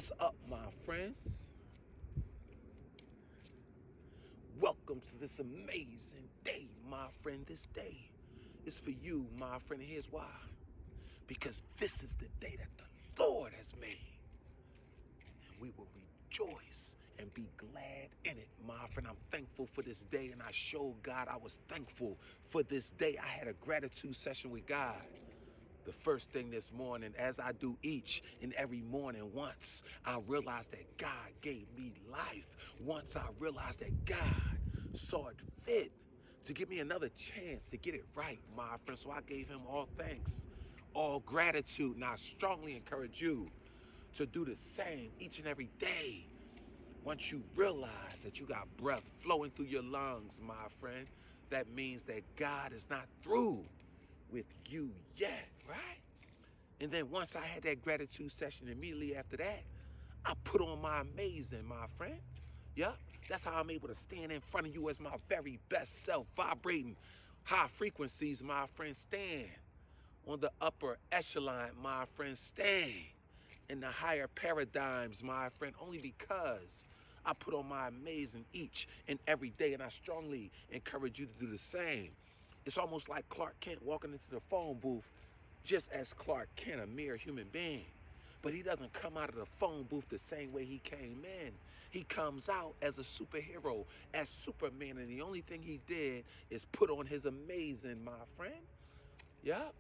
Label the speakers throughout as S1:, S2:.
S1: What's up, my friends? Welcome to this amazing day, my friend. This day is for you, my friend, and here's why. Because this is the day that the Lord has made, and we will rejoice and be glad in it, my friend. I'm thankful for this day, and I showed God I was thankful for this day. I had a gratitude session with God. The first thing this morning, as I do each and every morning, once I realized that God gave me life, once I realized that God saw it fit to give me another chance to get it right, my friend. So I gave him all thanks, all gratitude, and I strongly encourage you to do the same each and every day. Once you realize that you got breath flowing through your lungs, my friend, that means that God is not through with you yet, right? And then once I had that gratitude session, immediately after that, I put on my amazing, my friend. Yep, that's how I'm able to stand in front of you as my very best self, vibrating high frequencies, my friend. Stand on the upper echelon, my friend. Stand in the higher paradigms, my friend, only because I put on my amazing each and every day, and I strongly encourage you to do the same. It's almost like Clark Kent walking into the phone booth just as Clark Kent, a mere human being. But he doesn't come out of the phone booth the same way he came in. He comes out as a superhero, as Superman, and the only thing he did is put on his amazing, my friend. Yep.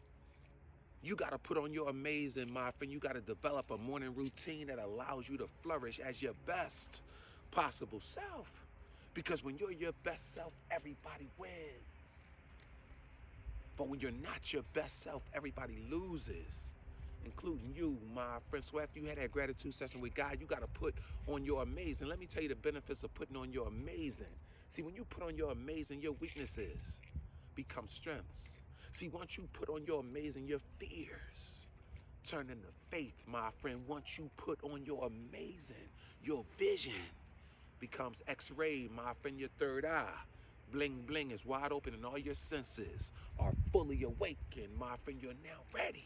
S1: You got to put on your amazing, my friend. You got to develop a morning routine that allows you to flourish as your best possible self. Because when you're your best self, everybody wins. But when you're not your best self, everybody loses, including you, my friend. So after you had that gratitude session with God, you got to put on your amazing. Let me tell you the benefits of putting on your amazing. See, when you put on your amazing, your weaknesses become strengths. See, once you put on your amazing, your fears turn into faith, my friend. Once you put on your amazing, your vision becomes x-ray, my friend. Your third eye, bling bling, is wide open, and all your senses are fully awakened, my friend. You're now ready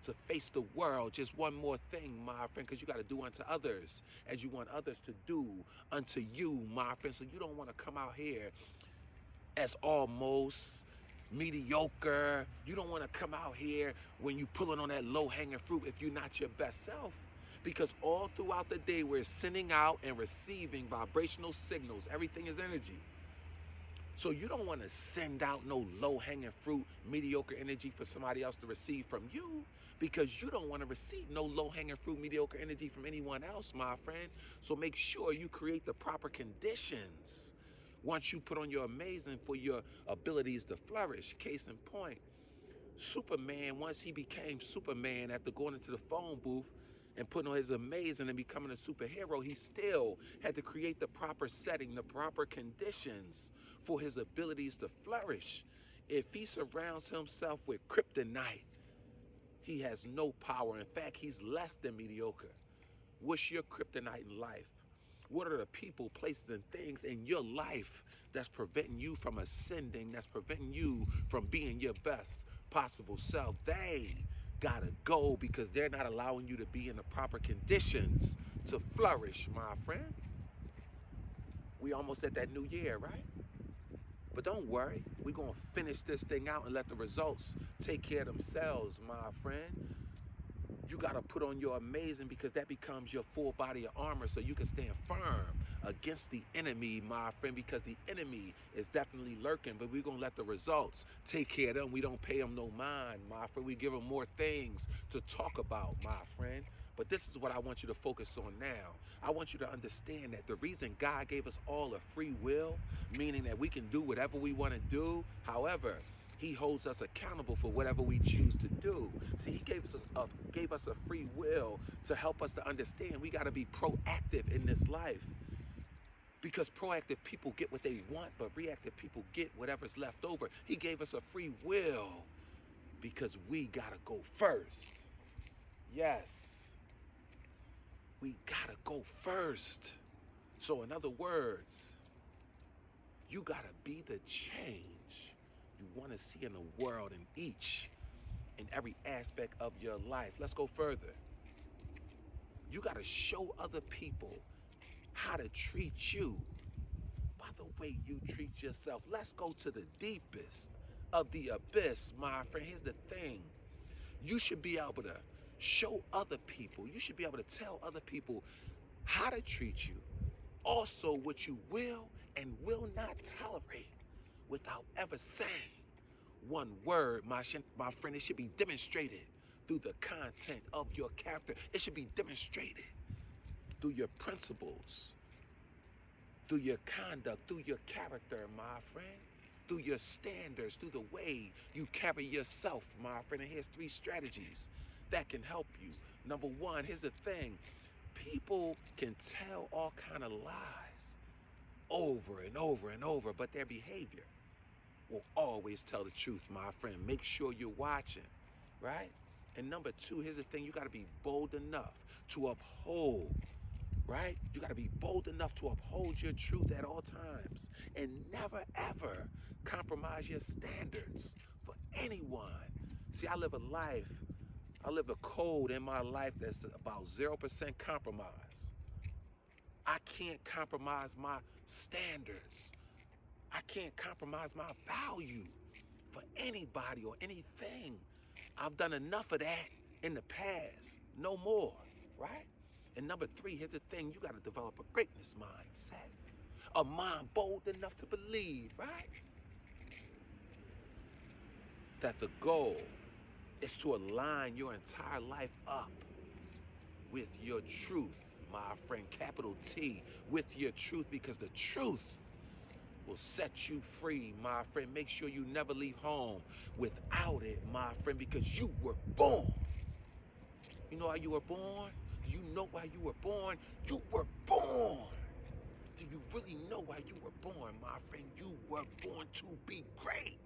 S1: to face the world. Just one more thing, my friend, because you got to do unto others as you want others to do unto you, my friend. So you don't want to come out here as almost mediocre. You don't want to come out here when you pulling on that low-hanging fruit if you're not your best self. Because all throughout the day, we're sending out and receiving vibrational signals. Everything is energy. So you don't want to send out no low-hanging fruit, mediocre energy for somebody else to receive from you, because you don't want to receive no low-hanging fruit, mediocre energy from anyone else, my friend. So make sure you create the proper conditions once you put on your amazing for your abilities to flourish. Case in point, Superman, once he became Superman after going into the phone booth and putting on his amazing and becoming a superhero, he still had to create the proper setting, the proper conditions for his abilities to flourish. If he surrounds himself with kryptonite, he has no power. In fact, he's less than mediocre. What's your kryptonite in life? What are the people, places, and things in your life that's preventing you from ascending, that's preventing you from being your best possible self? They gotta go because they're not allowing you to be in the proper conditions to flourish, my friend. We almost at that new year, right? But don't worry, we're gonna finish this thing out and let the results take care of themselves, my friend. You got to put on your amazing, because that becomes your full body of armor so you can stand firm against the enemy, my friend, because the enemy is definitely lurking, but we're going to let the results take care of them. We don't pay them no mind, my friend. We give them more things to talk about, my friend. But this is what I want you to focus on now. I want you to understand that the reason God gave us all a free will, meaning that we can do whatever we want to do, however, he holds us accountable for whatever we choose to do. See, he gave us a free will to help us to understand we got to be proactive in this life. Because proactive people get what they want, but reactive people get whatever's left over. He gave us a free will because we got to go first. Yes, we got to go first. So in other words, you got to be the change you want to see in the world in each in every aspect of your life. Let's go further. You got to show other people how to treat you by the way you treat yourself. Let's go to the deepest of the abyss, my friend. Here's the thing. You should be able to show other people, you should be able to tell other people how to treat you. Also, what you will and will not tolerate without ever saying one word, my friend. It should be demonstrated through the content of your character. It should be demonstrated through your principles, through your conduct, through your character, my friend, through your standards, through the way you carry yourself, my friend. And here's 3 strategies that can help you. Number 1, here's the thing. People can tell all kind of lies over and over and over, but their behavior will always tell the truth, my friend. Make sure you're watching, right? And number 2, here's the thing. You got to be bold enough to uphold, right? You got to be bold enough to uphold your truth at all times and never, ever compromise your standards for anyone. See, I live a code in my life that's about 0% compromise. I can't compromise my standards. I can't compromise my value for anybody or anything. I've done enough of that in the past. No more, right? And number 3, here's the thing. You got to develop a greatness mindset. A mind bold enough to believe, right? That the goal is to align your entire life up with your truth, my friend. Capital T, with your truth, because the truth will set you free, my friend. Make sure you never leave home without it, my friend, because you were born. You know how you were born? Do you know why you were born? You were born. Do you really know why you were born, my friend? You were born to be great.